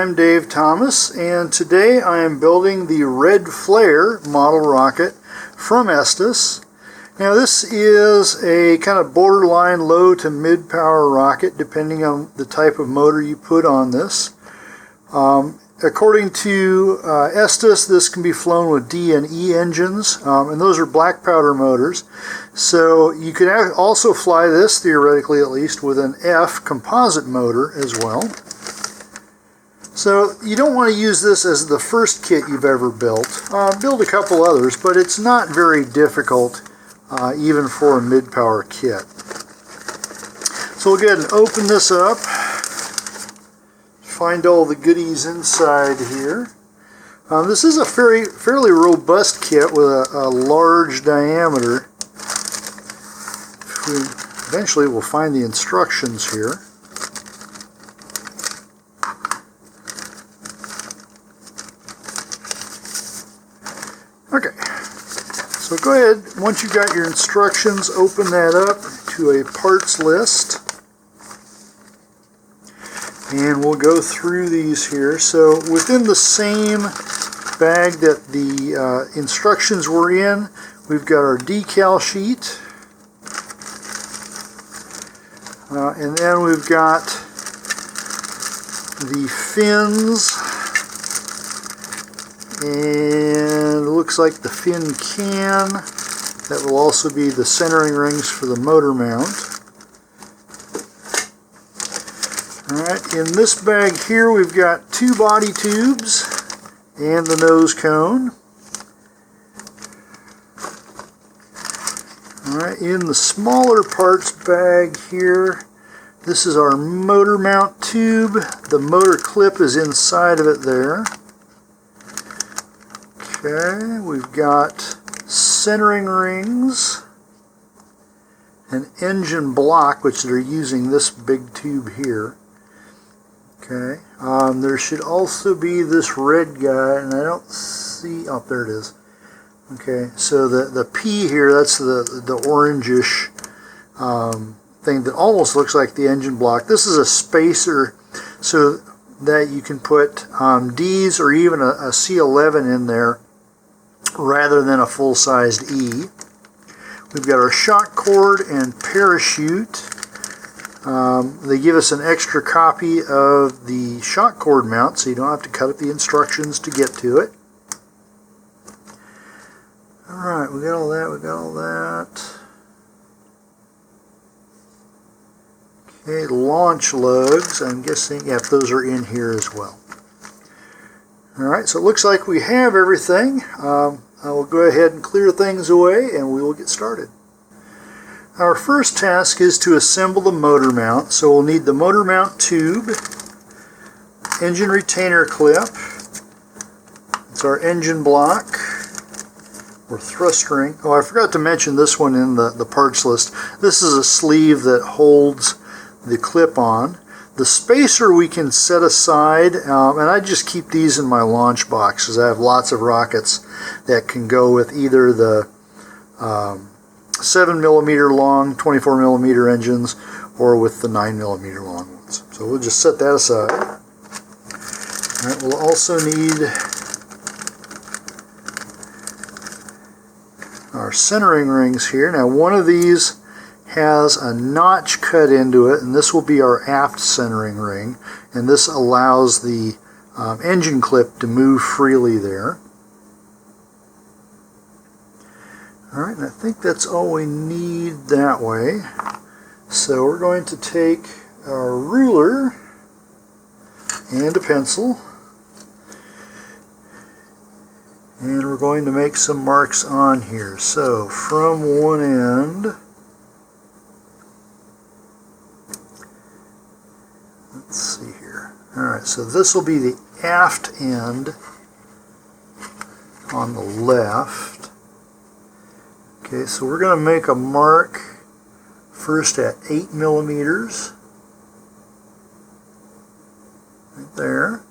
I'm Dave Thomas, and today I am building the red flare model rocket from Estes. Now this is a kind of borderline low to mid power rocket depending on the type of motor you put on this. According to Estes, this can be flown with D and E engines, and those are black powder motors. So you could also fly this, theoretically at least, with an F composite motor as well. So you don't want to use this as the first kit you've ever built. Build a couple others, but it's not very difficult even for a mid-power kit. So we'll go ahead and open this up. Find all the goodies inside here. This is a fairly robust kit with a large diameter. Eventually we'll find the instructions here. Okay, so go ahead, once you've got your instructions, open that up to a parts list. And we'll go through these here. So within the same bag that the instructions were in, we've got our decal sheet. And then we've got the fins. And it looks like the fin can. That will also be the centering rings for the motor mount. Alright, in this bag here we've got two body tubes and the nose cone. Alright, in the smaller parts bag here, this is our motor mount tube. The motor clip is inside of it there. Okay, we've got centering rings, an engine block, which they're using this big tube here. Okay, there should also be this red guy, and I don't see, oh, there it is. Okay, so the P here, that's the orangish thing that almost looks like the engine block. This is a spacer so that you can put D's or even a C11 in there rather than a full-sized E. We've got our shock cord and parachute. They give us an extra copy of the shock cord mount, so you don't have to cut up the instructions to get to it. Alright, we got all that. Okay, launch lugs, I'm guessing, yeah, those are in here as well. Alright, so it looks like we have everything. I will go ahead and clear things away and we will get started. Our first task is to assemble the motor mount. So we'll need the motor mount tube, engine retainer clip, it's our engine block, or thrust ring. Oh, I forgot to mention this one in the parts list. This is a sleeve that holds the clip on. The spacer we can set aside, and I just keep these in my launch box because I have lots of rockets that can go with either the 7mm long 24mm engines or with the 9mm long ones. So we'll just set that aside. Alright, we'll also need our centering rings here. Now one of these has a notch cut into it, and this will be our aft centering ring, and this allows the engine clip to move freely there. Alright, and I think that's all we need that way. So we're going to take our ruler and a pencil, and we're going to make some marks on here. So from one end, let's see here. Alright, so this will be the aft end on the left. Okay, so we're going to make a mark first at 8mm. Right there.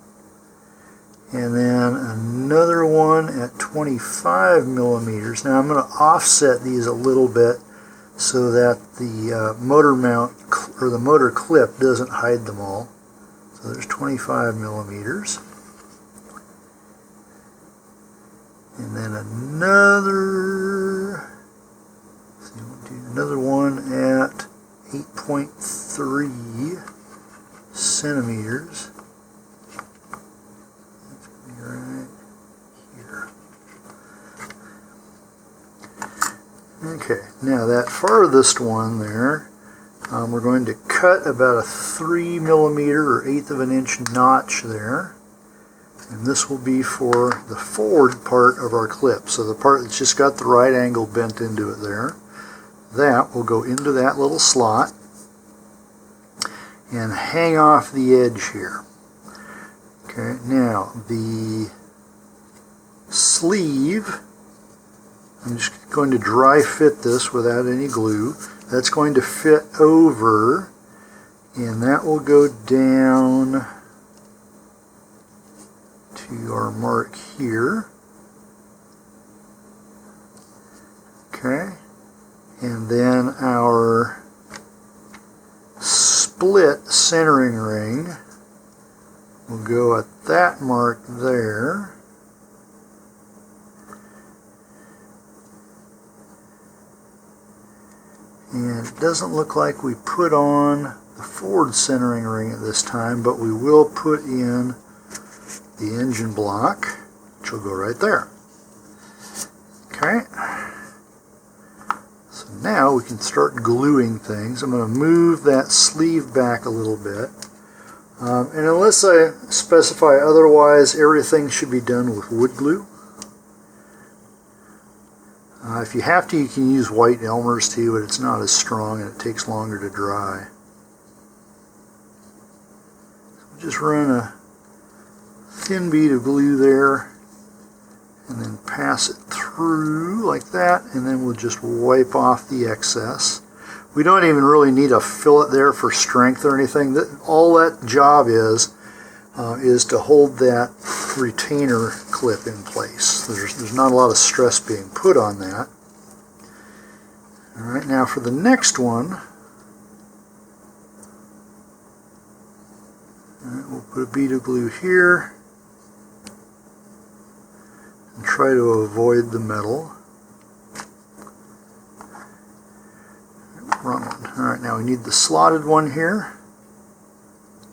And then another one at 25mm. Now I'm going to offset these a little bit so that the motor mount or the motor clip doesn't hide them all. So there's 25 millimeters. And then another, let's see, we'll do another one at 8.3 centimeters. That's going to be right here. Okay, now that farthest one there, we're going to cut about a 3 millimeter or 1/8 of an inch notch there. And this will be for the forward part of our clip. So the part that's just got the right angle bent into it there. That will go into that little slot and hang off the edge here. Okay, now the sleeve, I'm just going to dry fit this without any glue. That's going to fit over, and that will go down to our mark here. Okay, and then our split centering ring will go at that mark there. And it doesn't look like we put on the forward centering ring at this time, but we will put in the engine block, which will go right there. Okay. So now we can start gluing things. I'm going to move that sleeve back a little bit. And unless I specify otherwise, everything should be done with wood glue. If you have to, you can use white Elmer's too, but it's not as strong and it takes longer to dry. So just run a thin bead of glue there and then pass it through like that, and then we'll just wipe off the excess. We don't even really need a fillet there for strength or anything. All that job is to hold that retainer clip in place. There's not a lot of stress being put on that. Alright, now for the next one, we'll put a bead of glue here and try to avoid the metal. Wrong one. Alright, now we need the slotted one here.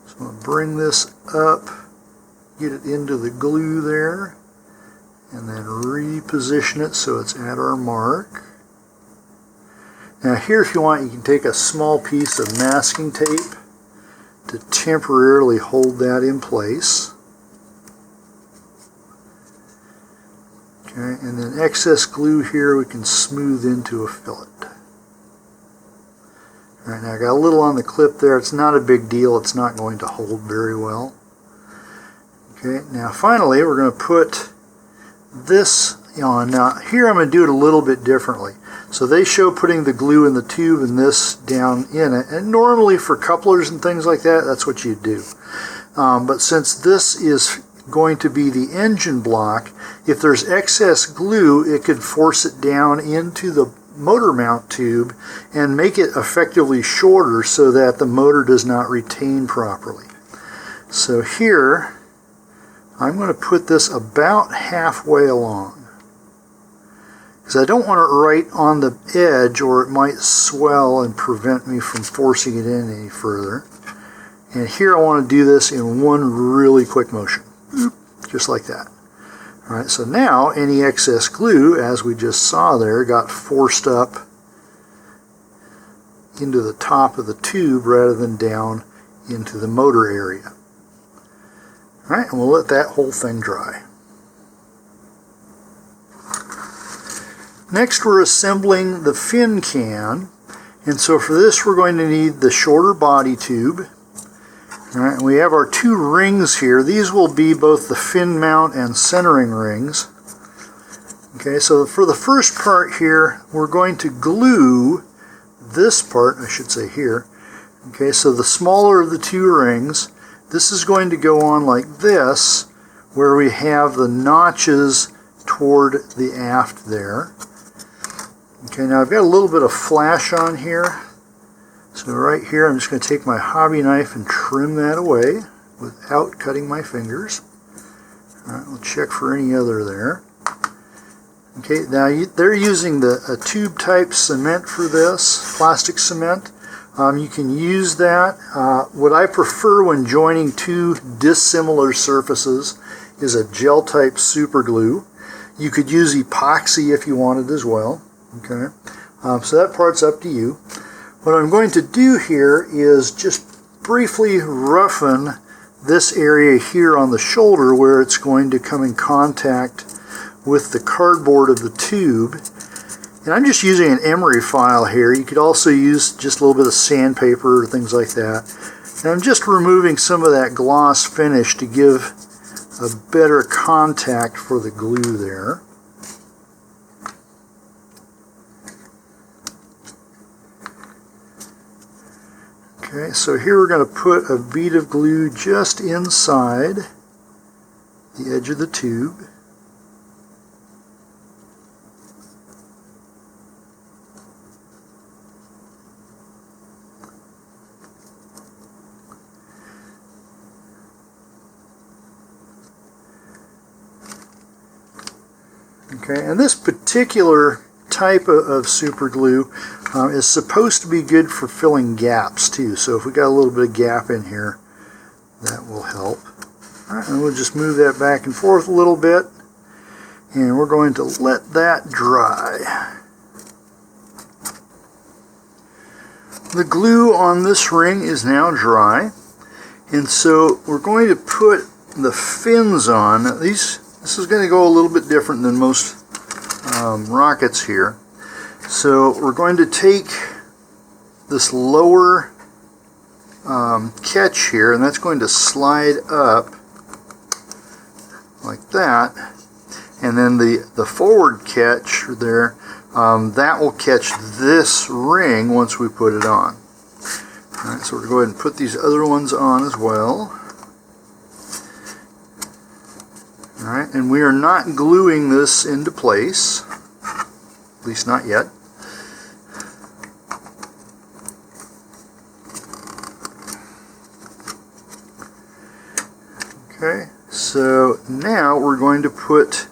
So I'm going to bring this up, get it into the glue there, and then reposition it so it's at our mark. Now here, if you want, you can take a small piece of masking tape to temporarily hold that in place. Okay, and then excess glue here we can smooth into a fillet. Alright, now I got a little on the clip there. It's not a big deal. It's not going to hold very well. Okay, now finally we're going to put this on. Now here I'm going to do it a little bit differently. So they show putting the glue in the tube and this down in it. And normally for couplers and things like that, that's what you do. But since this is going to be the engine block, if there's excess glue, it could force it down into the motor mount tube and make it effectively shorter so that the motor does not retain properly. So here, I'm going to put this about halfway along, because I don't want it right on the edge or it might swell and prevent me from forcing it in any further. And here I want to do this in one really quick motion, just like that. Alright, so now any excess glue, as we just saw there, got forced up into the top of the tube rather than down into the motor area. Alright, and we'll let that whole thing dry. Next we're assembling the fin can, and so for this we're going to need the shorter body tube. Alright, and we have our two rings here. These will be both the fin mount and centering rings. Okay, so for the first part here, we're going to glue this part, I should say here. Okay, so the smaller of the two rings, this is going to go on like this, where we have the notches toward the aft there. Okay, now I've got a little bit of flash on here. So right here, I'm just going to take my hobby knife and trim that away. without cutting my fingers. Alright, we'll check for any other there. Okay, now they're using a tube type cement for this, plastic cement. You can use that. What I prefer when joining two dissimilar surfaces is a gel type super glue. You could use epoxy if you wanted as well. Okay, so that part's up to you. What I'm going to do here is just briefly roughen this area here on the shoulder where it's going to come in contact with the cardboard of the tube. And I'm just using an emery file here. You could also use just a little bit of sandpaper or things like that. And I'm just removing some of that gloss finish to give a better contact for the glue there. Okay, so here we're going to put a bead of glue just inside the edge of the tube. Okay, and this particular type of super glue is supposed to be good for filling gaps too. So if we got a little bit of gap in here, that will help. All right, and we'll just move that back and forth a little bit, and we're going to let that dry. The glue on this ring is now dry, and so we're going to put the fins on. This is going to go a little bit different than most rockets here. So we're going to take this lower catch here, and that's going to slide up like that, and then the forward catch there, that will catch this ring once we put it on. Alright, so we're going to go ahead and put these other ones on as well. Alright, and we are not gluing this into place, at least not yet. Okay, so now we're going to put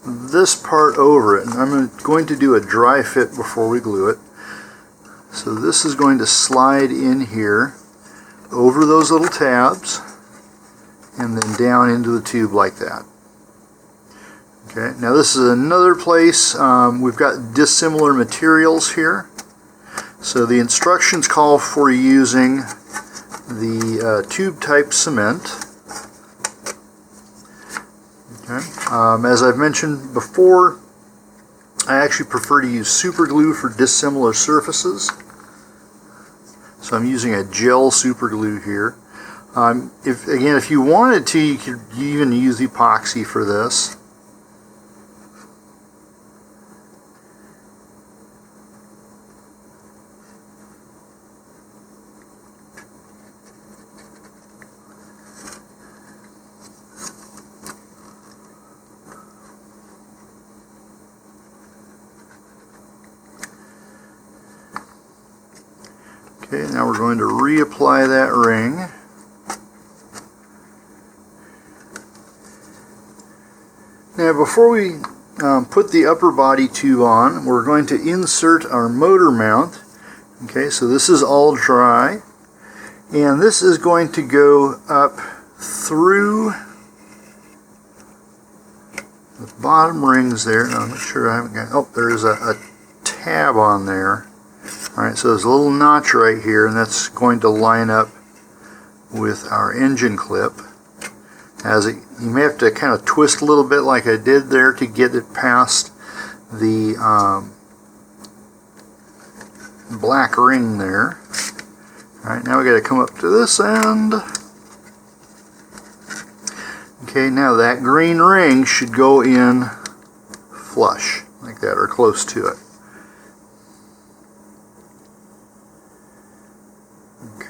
this part over it, and I'm going to do a dry fit before we glue it. So this is going to slide in here over those little tabs and then down into the tube like that. Okay, now this is another place we've got dissimilar materials here. So the instructions call for using the tube type cement. Okay. As I've mentioned before, I actually prefer to use super glue for dissimilar surfaces. So I'm using a gel super glue here. If you wanted to, you could even use epoxy for this. Okay, now we're going to reapply that ring. Now before we put the upper body tube on, we're going to insert our motor mount. Okay, so this is all dry, and this is going to go up through the bottom rings there. Now, I'm not sure I haven't got, oh, there is a tab on there. Alright, so there's a little notch right here, and that's going to line up with our engine clip. You may have to kind of twist a little bit like I did there to get it past the black ring there. Alright, now we got to come up to this end. Okay, now that green ring should go in flush like that, or close to it.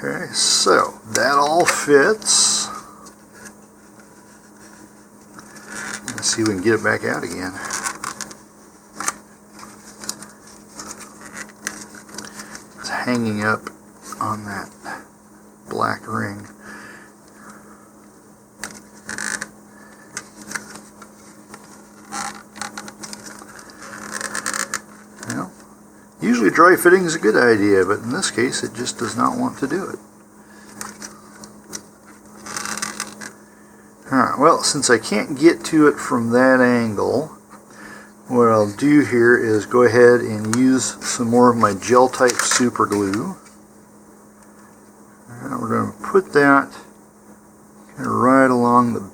Okay, so that all fits. Let's see if we can get it back out again. It's hanging up on that black ring. Usually dry fitting is a good idea, but in this case it just does not want to do it. Alright, well, since I can't get to it from that angle, what I'll do here is go ahead and use some more of my gel type super glue. And we're going to put that kind of right along the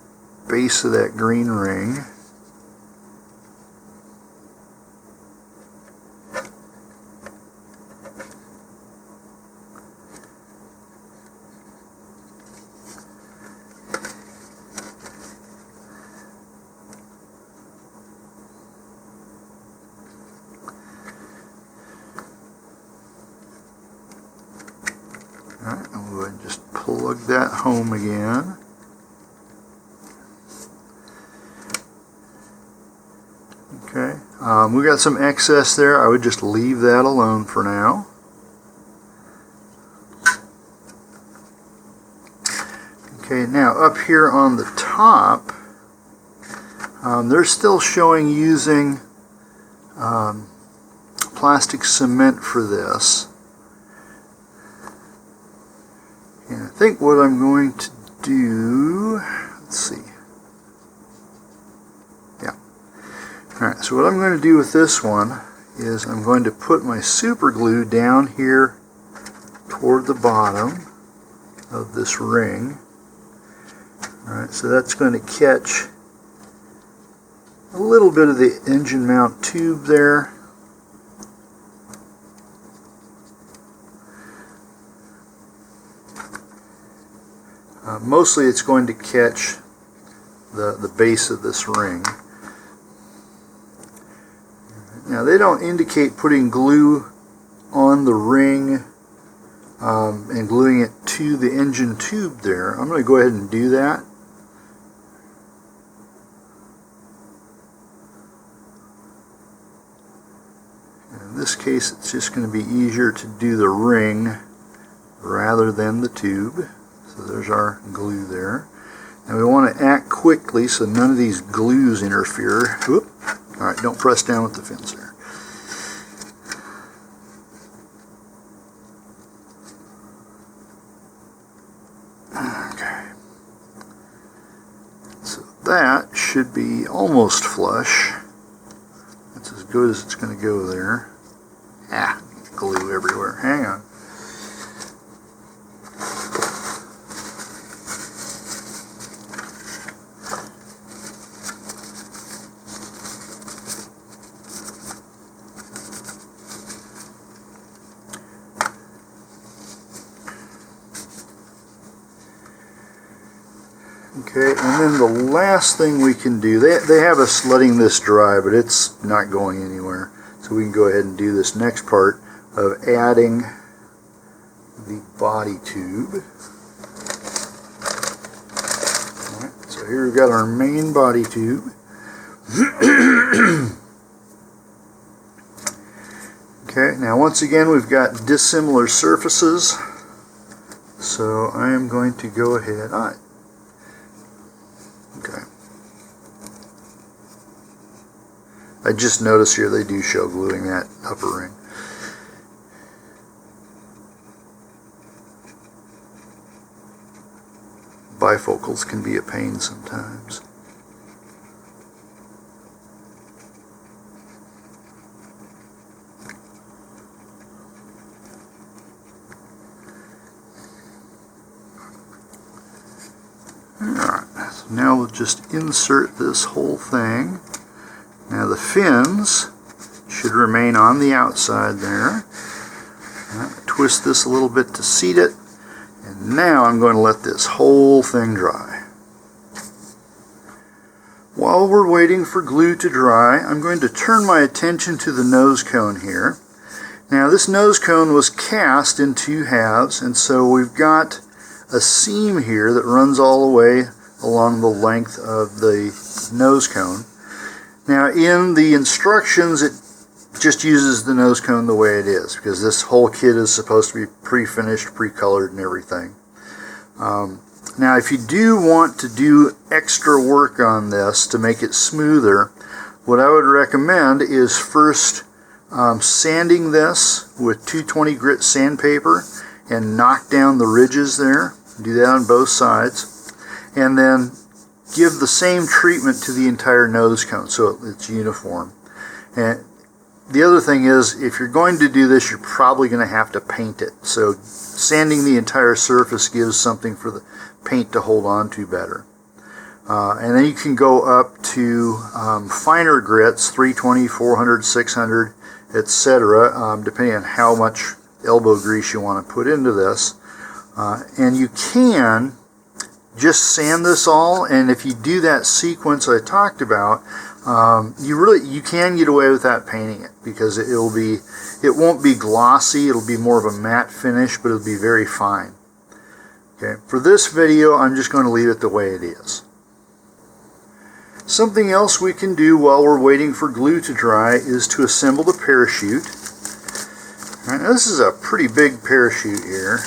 base of that green ring. Alright, I'm going to just plug that home again. Okay, we got some excess there. I would just leave that alone for now. Okay, now up here on the top, they're still showing using plastic cement for this. And I think what I'm going to do, let's see. Yeah. Alright, so what I'm going to do with this one is I'm going to put my super glue down here toward the bottom of this ring. Alright, so that's going to catch a little bit of the engine mount tube there. Mostly it's going to catch the base of this ring. Now they don't indicate putting glue on the ring and gluing it to the engine tube there. I'm going to go ahead and do that. In this case it's just going to be easier to do the ring rather than the tube. So there's our glue there. And we want to act quickly so none of these glues interfere. Whoop. Alright, don't press down with the fins there. Okay. So that should be almost flush. That's as good as it's going to go there. Ah, glue everywhere. Hang on. Okay, and then the last thing we can do, they have us letting this dry, but it's not going anywhere. So we can go ahead and do this next part of adding the body tube. Alright, so here we've got our main body tube. Okay, now once again we've got dissimilar surfaces. So I am going to go ahead. Okay. I just noticed here they do show gluing that upper ring. Bifocals can be a pain sometimes. Alright, so now we'll just insert this whole thing. Now the fins should remain on the outside there. Twist this a little bit to seat it. And now I'm going to let this whole thing dry. While we're waiting for glue to dry, I'm going to turn my attention to the nose cone here. Now this nose cone was cast in 2 halves, and so we've got a seam here that runs all the way along the length of the nose cone. Now in the instructions it just uses the nose cone the way it is, because this whole kit is supposed to be pre-finished, pre-colored and everything. Now if you do want to do extra work on this to make it smoother, what I would recommend is first sanding this with 220 grit sandpaper and knock down the ridges there. Do that on both sides. And then give the same treatment to the entire nose cone so it's uniform. And the other thing is, if you're going to do this, you're probably going to have to paint it. So sanding the entire surface gives something for the paint to hold on to better. And then you can go up to finer grits, 320, 400, 600, etc., depending on how much elbow grease you want to put into this. And you can just sand this all, and if you do that sequence I talked about, you can get away without painting it, because it won't be glossy. It'll be more of a matte finish, but it'll be very fine. Okay, for this video, I'm just going to leave it the way it is. Something else we can do while we're waiting for glue to dry is to assemble the parachute. All right, now this is a pretty big parachute here.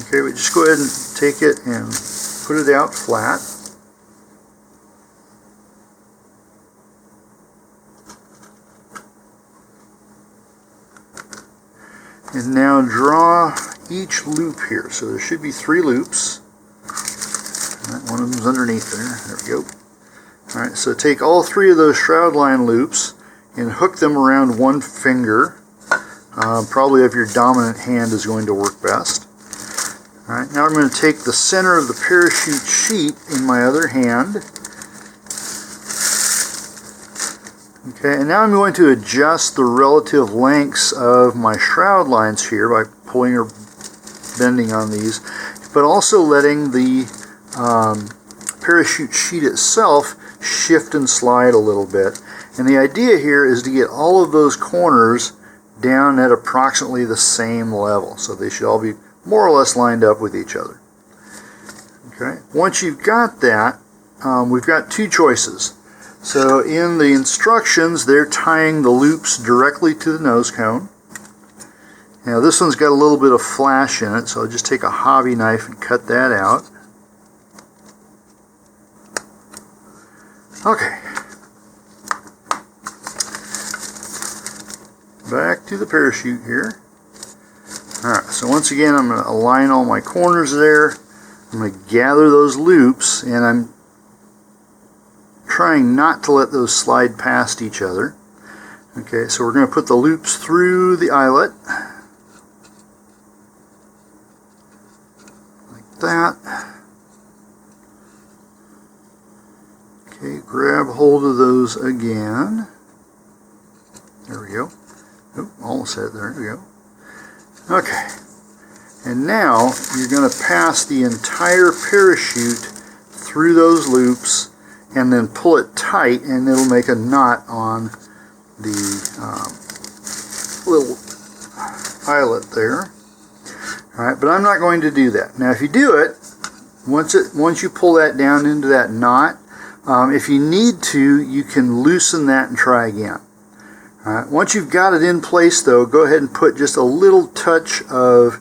Okay, but just go ahead and take it and put it out flat. And now draw each loop here. So there should be 3 loops. Right, one of them's underneath there. There we go. Alright, so take all 3 of those shroud line loops and hook them around one finger. Probably if your dominant hand is going to work best. Alright, now I'm going to take the center of the parachute sheet in my other hand. Okay, and now I'm going to adjust the relative lengths of my shroud lines here by pulling or bending on these, but also letting the parachute sheet itself shift and slide a little bit. And the idea here is to get all of those corners down at approximately the same level, so they should all be more or less lined up with each other. Okay, once you've got that, we've got 2 choices. So in the instructions, they're tying the loops directly to the nose cone. Now this one's got a little bit of flash in it, so I'll just take a hobby knife and cut that out. Okay. Back to the parachute here. Alright, so once again I'm going to align all my corners there. I'm going to gather those loops, and I'm trying not to let those slide past each other. Okay, so we're going to put the loops through the eyelet. Like that. Okay, grab hold of those again. There we go. Oh, almost had it. There we go. Okay, and now you're going to pass the entire parachute through those loops and then pull it tight, and it'll make a knot on the little eyelet there. Alright, but I'm not going to do that. Now if you do it, once you pull that down into that knot, if you need to, you can loosen that and try again. Alright, once you've got it in place though, go ahead and put just a little touch of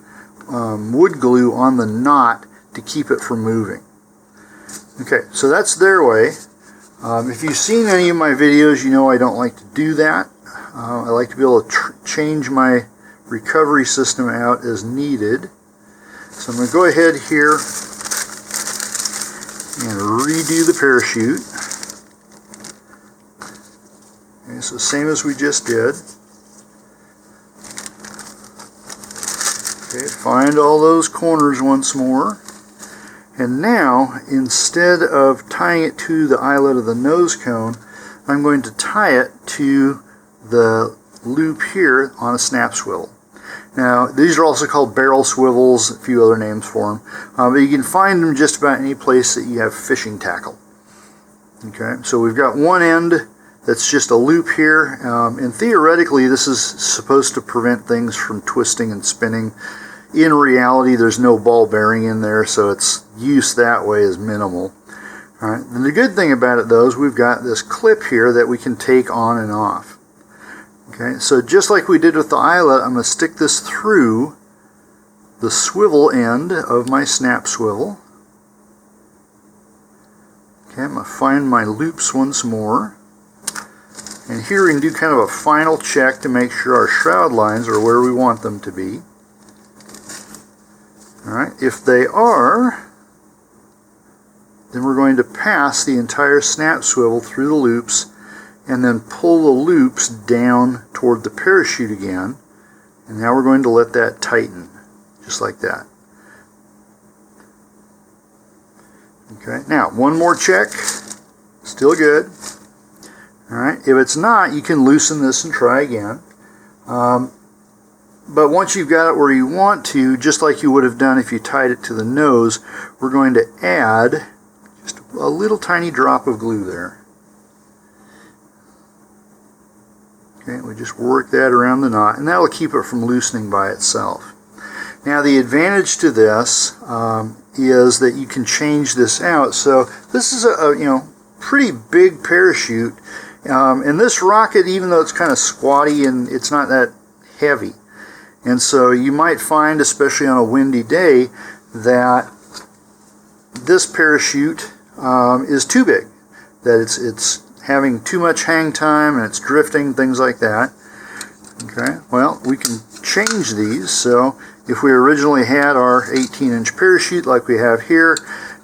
wood glue on the knot to keep it from moving. Okay, so that's their way. If you've seen any of my videos, you know I don't like to do that. I like to be able to change my recovery system out as needed. So I'm going to go ahead here and redo the parachute. Okay, so same as we just did. Okay, find all those corners once more. And now, instead of tying it to the eyelet of the nose cone, I'm going to tie it to the loop here on a snap swivel. Now, these are also called barrel swivels, a few other names for them, but you can find them just about any place that you have fishing tackle. Okay, so we've got one end that's just a loop here, and theoretically this is supposed to prevent things from twisting and spinning. In reality, there's no ball bearing in there, so its use that way is minimal. All right. And the good thing about it, though, is we've got this clip here that we can take on and off. Okay, so just like we did with the eyelet, I'm going to stick this through the swivel end of my snap swivel. Okay, I'm going to find my loops once more. And here we can do kind of a final check to make sure our shroud lines are where we want them to be. Alright, if they are, then we're going to pass the entire snap swivel through the loops and then pull the loops down toward the parachute again. And now we're going to let that tighten, just like that. Okay, now one more check, still good. Alright, if it's not, you can loosen this and try again. But once you've got it where you want to, just like you would have done if you tied it to the nose, we're going to add just a little tiny drop of glue there. Okay, we just work that around the knot, and that will keep it from loosening by itself. Now the advantage to this is that you can change this out. So this is a pretty big parachute, and this rocket, even though it's kind of squatty and it's not that heavy, and so you might find, especially on a windy day, that this parachute is too big, that it's having too much hang time and it's drifting, things like that. Okay, well, we can change these. So if we originally had our 18-inch parachute like we have here,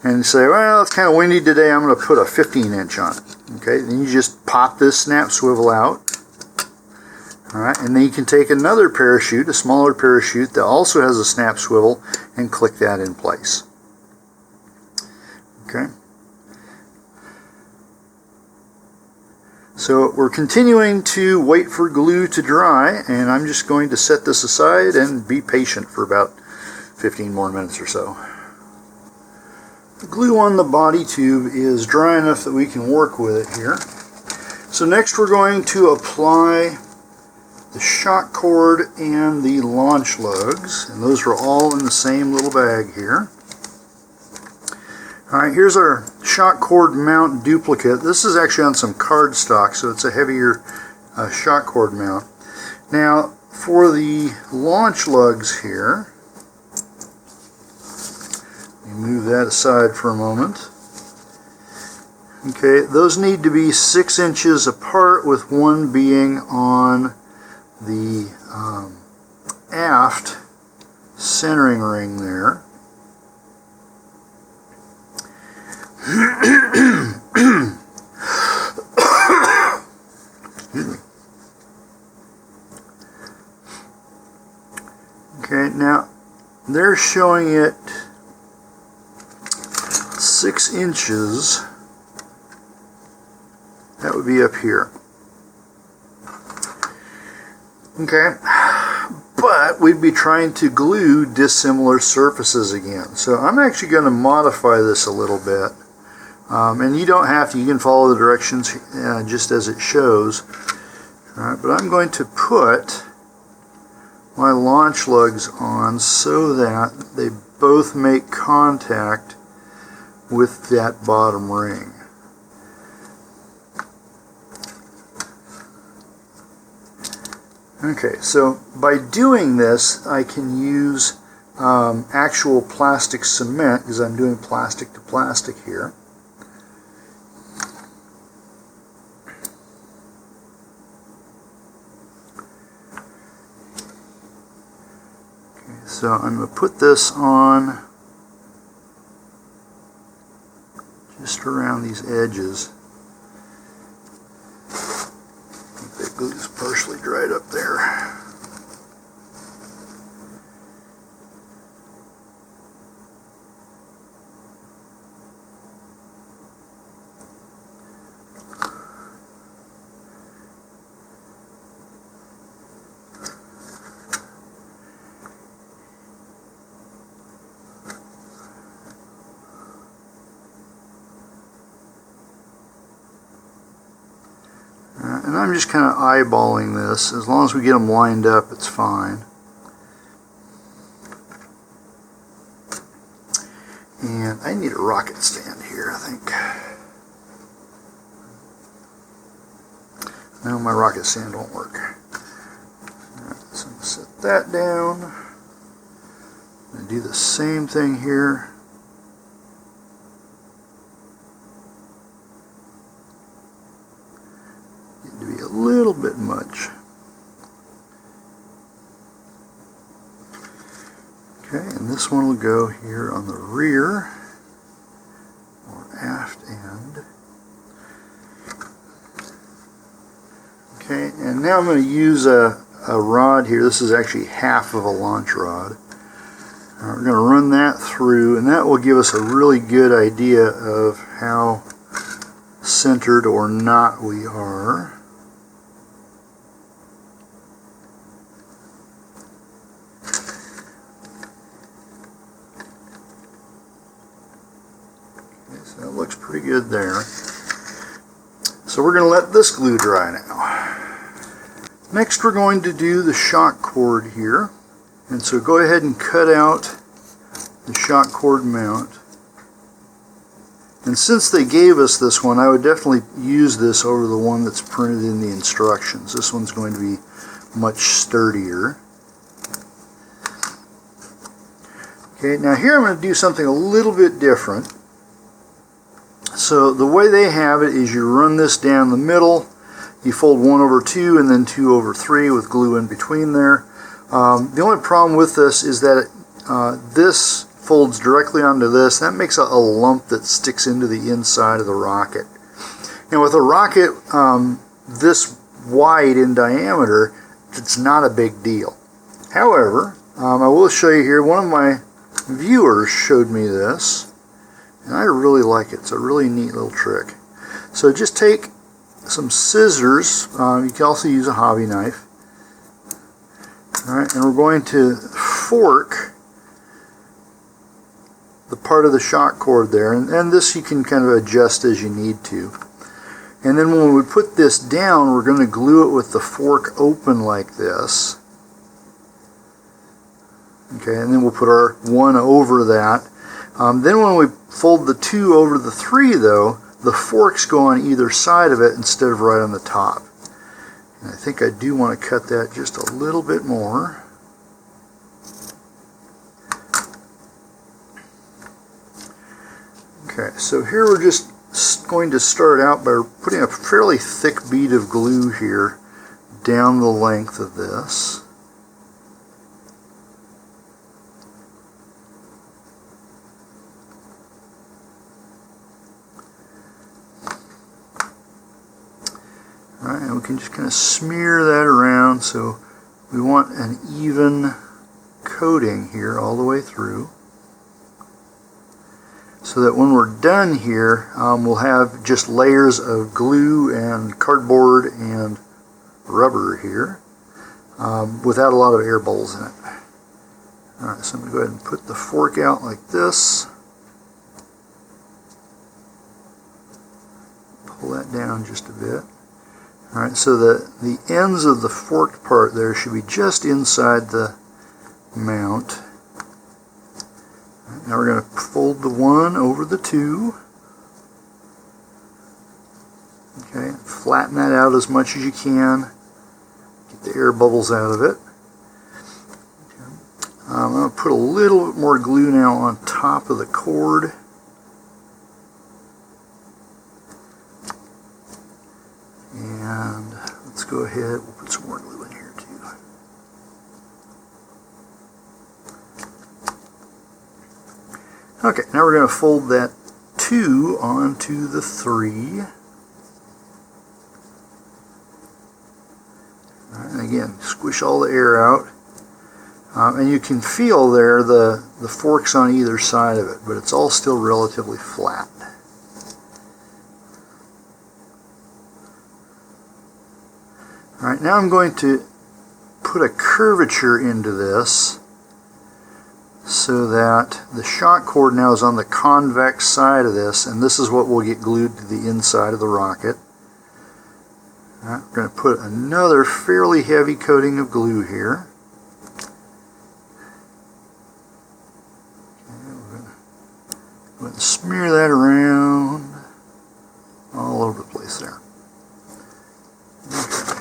and say, well, it's kind of windy today, I'm going to put a 15-inch on it. Okay, then you just pop this snap swivel out. Alright, and then you can take another parachute, a smaller parachute that also has a snap swivel, and click that in place. Okay. So we're continuing to wait for glue to dry, and I'm just going to set this aside and be patient for about 15 more minutes or so. The glue on the body tube is dry enough that we can work with it here. So next we're going to apply the shock cord and the launch lugs, and those are all in the same little bag here. Alright, here's our shock cord mount duplicate. This is actually on some cardstock, so it's a heavier shock cord mount. Now, for the launch lugs here, let me move that aside for a moment. Okay, those need to be 6 inches apart, with one being on the aft centering ring there. Excuse me. Okay, now they're showing it 6 inches. That would be up here. Okay, but we'd be trying to glue dissimilar surfaces again. So I'm actually going to modify this a little bit. And you don't have to, you can follow the directions just as it shows. Alright, but I'm going to put my launch lugs on so that they both make contact with that bottom ring. Okay, so by doing this, I can use actual plastic cement, because I'm doing plastic to plastic here. Okay, so I'm going to put this on just around these edges. The glue's partially dried up there. And I'm just kind of eyeballing this. As long as we get them lined up, it's fine. And I need a rocket stand here, I think. No, my rocket stand won't work. Alright, so I'm going to set that down. I'm going to do the same thing here. Do the same thing here. this one will go here on the rear or aft end. Okay, and now I'm going to use a rod here. This is actually half of a launch rod. We're going to run that through, and that will give us a really good idea of how centered or not we are. Okay, so that looks pretty good there. So we're going to let this glue dry now. Next we're going to do the shock cord here. And so go ahead and cut out the shock cord mount. And since they gave us this one, I would definitely use this over the one that's printed in the instructions. This one's going to be much sturdier. Okay, now here I'm going to do something a little bit different. So the way they have it is you run this down the middle, you fold 1/2 and then 2/3 with glue in between there. The only problem with this is that this folds directly onto this. That makes a lump that sticks into the inside of the rocket. Now with a rocket this wide in diameter, it's not a big deal. However, I will show you here, one of my viewers showed me this, and I really like it. It's a really neat little trick. So just take some scissors, you can also use a hobby knife. Alright, and we're going to fork the part of the shock cord there, and this you can kind of adjust as you need to. And then when we put this down, we're going to glue it with the fork open like this. Okay, and then we'll put our 1 over that. Then when we fold the 2 over the 3 though, the forks go on either side of it instead of right on the top. And I think I do want to cut that just a little bit more. Okay, so here we're just going to start out by putting a fairly thick bead of glue here down the length of this. Alright, and we can just kind of smear that around, so we want an even coating here all the way through, so that when we're done here we'll have just layers of glue and cardboard and rubber here without a lot of air bubbles in it. Alright, so I'm going to go ahead and put the fork out like this, pull that down just a bit. Alright, so the ends of the forked part there should be just inside the mount. Right, now we're going to fold the 1 over the 2. Okay, flatten that out as much as you can. Get the air bubbles out of it. Okay. I'm going to put a little bit more glue now on top of the cord. And let's go ahead, we'll put some more glue in here too. Okay, now we're going to fold that 2 onto the 3. Alright, and again, squish all the air out. And you can feel there the forks on either side of it, but it's all still relatively flat. Alright, now I'm going to put a curvature into this so that the shock cord now is on the convex side of this, and this is what will get glued to the inside of the rocket. Alright, we're going to put another fairly heavy coating of glue here. Okay, we're going to smear that around all over the place there. Okay.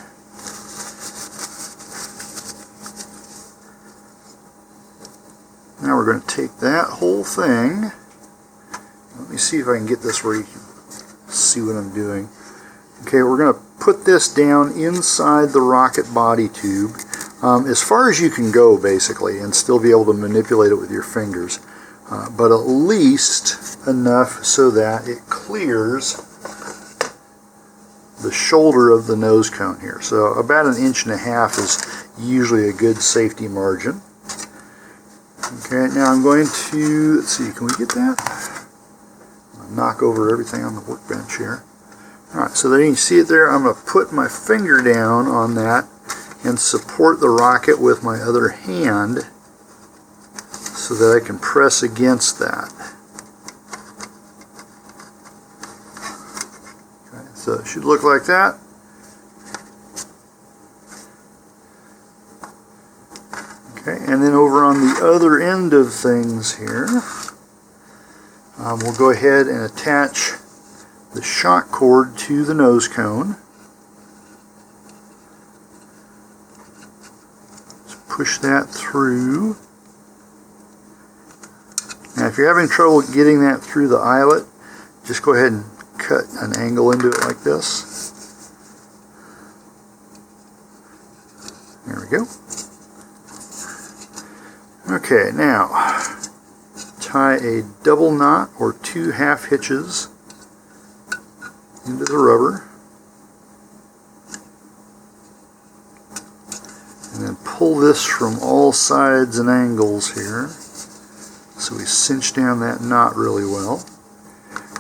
Now we're going to take that whole thing. Let me see if I can get this where you can see what I'm doing. Okay, we're going to put this down inside the rocket body tube. as far as you can go basically, and still be able to manipulate it with your fingers, but at least enough so that it clears the shoulder of the nose cone here. So about 1.5 inches is usually a good safety margin. Okay, now I'm going to, let's see, can we get that? I'll knock over everything on the workbench here. Alright, so there you can see it there. I'm going to put my finger down on that and support the rocket with my other hand so that I can press against that. Okay, so it should look like that. Okay, and then over on the other end of things here, we'll go ahead and attach the shock cord to the nose cone. Just push that through. Now if you're having trouble getting that through the eyelet, just go ahead and cut an angle into it like this. There we go. Okay, now tie a double knot or 2 half hitches into the rubber, and then pull this from all sides and angles here so we cinch down that knot really well.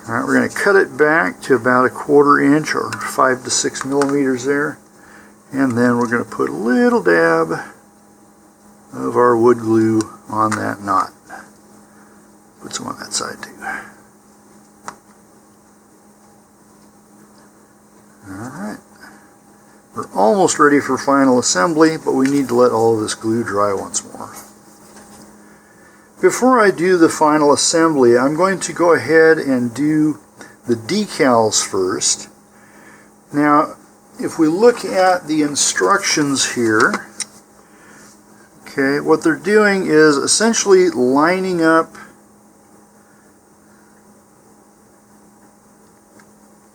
Alright, we're going to cut it back to about 1/4 inch or 5 to 6 millimeters there, and then we're going to put a little dab of our wood glue on that knot. Put some on that side too. Alright, we're almost ready for final assembly, but we need to let all of this glue dry once more. Before I do the final assembly, I'm going to go ahead and do the decals first. Now, if we look at the instructions here, okay, what they're doing is essentially lining up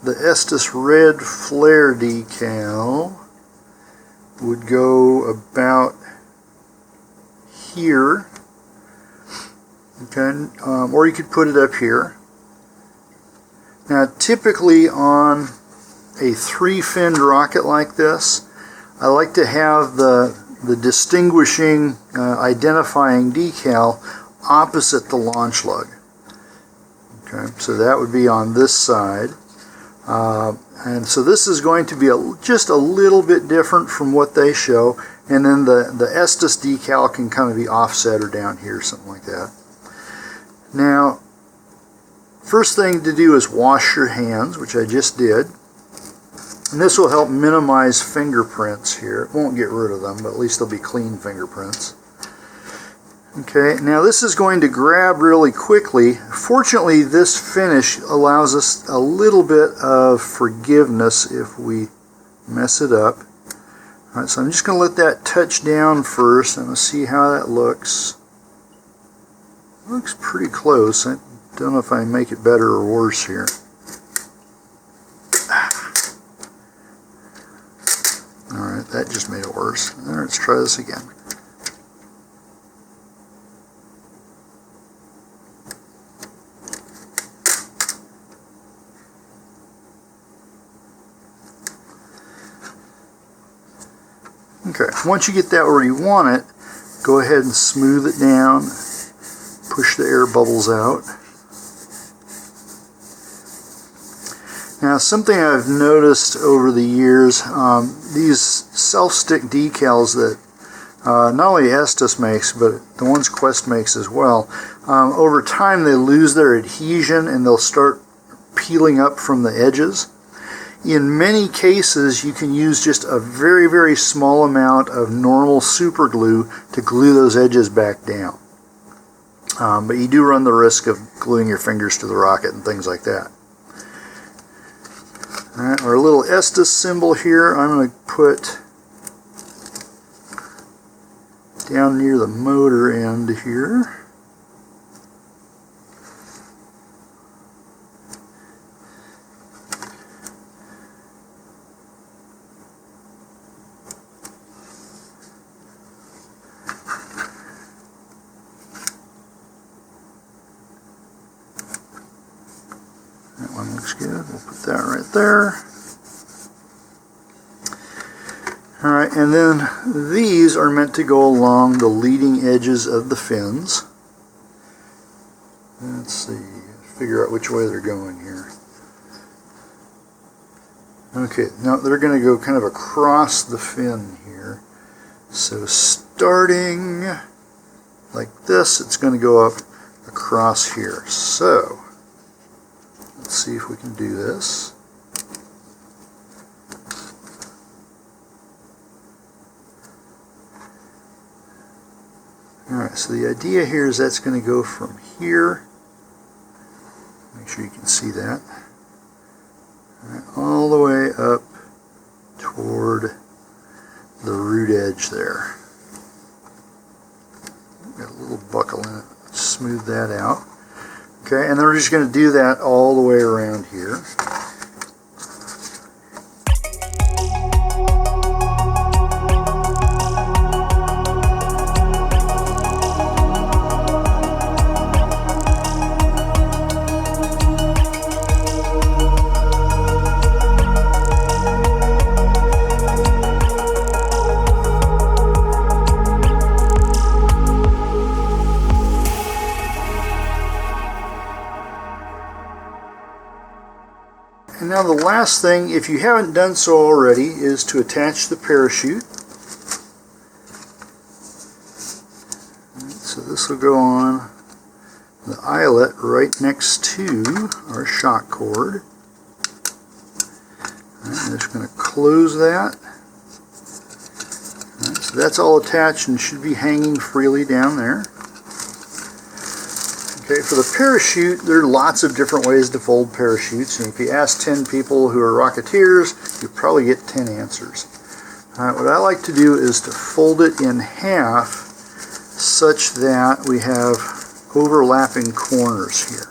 the Estes red flare decal would go about here, okay, or you could put it up here. Now typically on a 3-finned rocket like this, I like to have the distinguishing identifying decal opposite the launch lug. Okay, so that would be on this side. And so this is going to be just a little bit different from what they show, and then the Estes decal can kind of be offset or down here, something like that. Now, first thing to do is wash your hands, which I just did. And this will help minimize fingerprints here. It won't get rid of them, but at least they'll be clean fingerprints. Okay, now this is going to grab really quickly. Fortunately, this finish allows us a little bit of forgiveness if we mess it up. Alright, so I'm just going to let that touch down first. I'm going to see how that looks. It looks pretty close. I don't know if I make it better or worse here. Alright, that just made it worse. Alright, let's try this again. Okay, once you get that where you want it, go ahead and smooth it down, push the air bubbles out. Now, something I've noticed over the years, these self-stick decals that not only Estes makes, but the ones Quest makes as well, over time they lose their adhesion and they'll start peeling up from the edges. In many cases, you can use just a very, very small amount of normal super glue to glue those edges back down. But you do run the risk of gluing your fingers to the rocket and things like that. Alright, our little Estes symbol here, I'm going to put down near the motor end here. one looks good. We'll put that right there. Alright, and then these are meant to go along the leading edges of the fins. Let's see, figure out which way they're going here. Okay, now they're going to go kind of across the fin here. So starting like this, it's going to go up across here. So let's see if we can do this. Alright, so the idea here is that's going to go from here. Make sure you can see that. Right, all the way up toward the root edge there. Got a little buckle in it. Smooth that out. Okay, and then we're just going to do that all the way around here. And now the last thing, if you haven't done so already, is to attach the parachute. So this will go on the eyelet right next to our shock cord. I'm just going to close that. So that's all attached and should be hanging freely down there. Okay, for the parachute, there are lots of different ways to fold parachutes, and if you ask 10 people who are Rocketeers, you probably get 10 answers. What I like to do is to fold it in half such that we have overlapping corners here.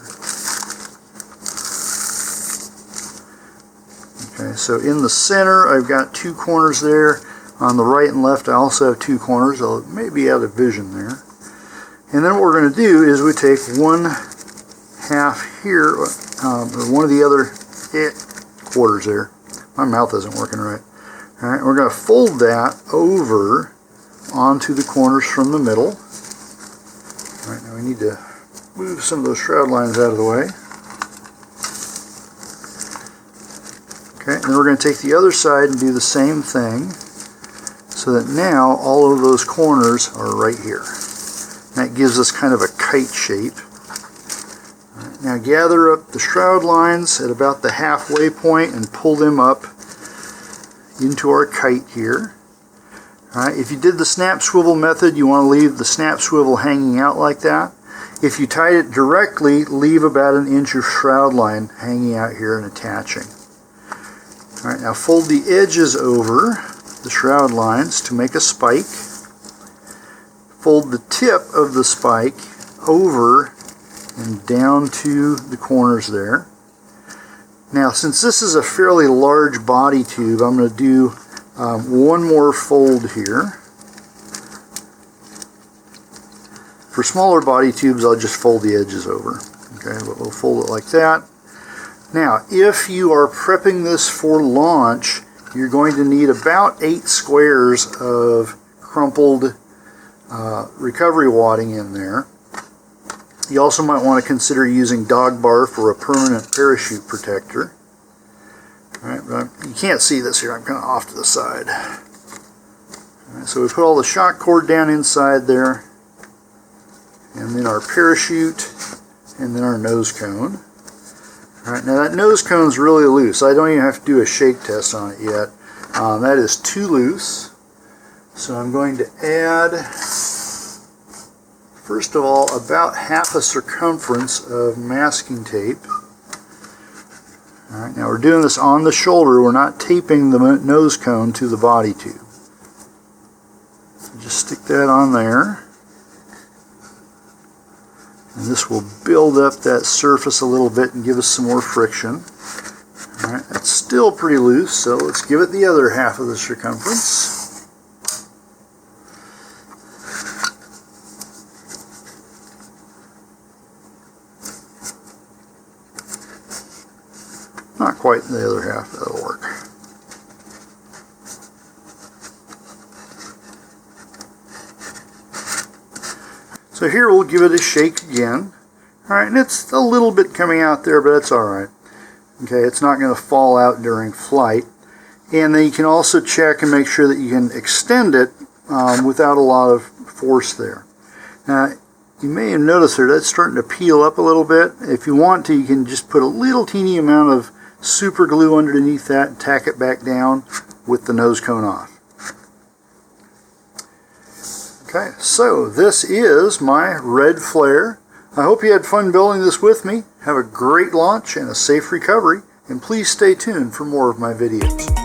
Okay, so in the center, I've got 2 corners there. On the right and left, I also have 2 corners. I'll maybe out of vision there. And then what we're going to do is we take one half here, or one of the other quarters there. My mouth isn't working right. All right, we're going to fold that over onto the corners from the middle. All right, now we need to move some of those shroud lines out of the way. Okay, and then we're going to take the other side and do the same thing, so that now all of those corners are right here. That gives us kind of a kite shape. Right, now gather up the shroud lines at about the halfway point and pull them up into our kite here. Right, if you did the snap swivel method, you want to leave the snap swivel hanging out like that. If you tied it directly, leave about an inch of shroud line hanging out here and attaching. All right, now fold the edges over the shroud lines to make a spike. Fold the tip of the spike over and down to the corners there. Now, since this is a fairly large body tube, I'm going to do one more fold here. For smaller body tubes, I'll just fold the edges over. Okay, but we'll fold it like that. Now, if you are prepping this for launch, you're going to need about 8 squares of crumpled recovery wadding in there. You also might want to consider using dog bar for a permanent parachute protector. All right, but you can't see this here, I'm kind of off to the side. All right, so we put all the shock cord down inside there, and then our parachute, and then our nose cone. All right, now that nose cone is really loose. I don't even have to do a shake test on it yet. That is too loose. So I'm going to add, first of all, about half a circumference of masking tape. All right, now we're doing this on the shoulder. We're not taping the nose cone to the body tube. So just stick that on there. And this will build up that surface a little bit and give us some more friction. All right, that's still pretty loose, so let's give it the other half of the circumference. Not quite the other half, that'll work. So here we'll give it a shake again. Alright, and it's a little bit coming out there, but that's alright. Okay, it's not going to fall out during flight. And then you can also check and make sure that you can extend it without a lot of force there. Now, you may have noticed there that's starting to peel up a little bit. If you want to, you can just put a little teeny amount of super glue underneath that and tack it back down with the nose cone off. Okay, so this is my red flare. I hope you had fun building this with me. Have a great launch and a safe recovery, and please stay tuned for more of my videos.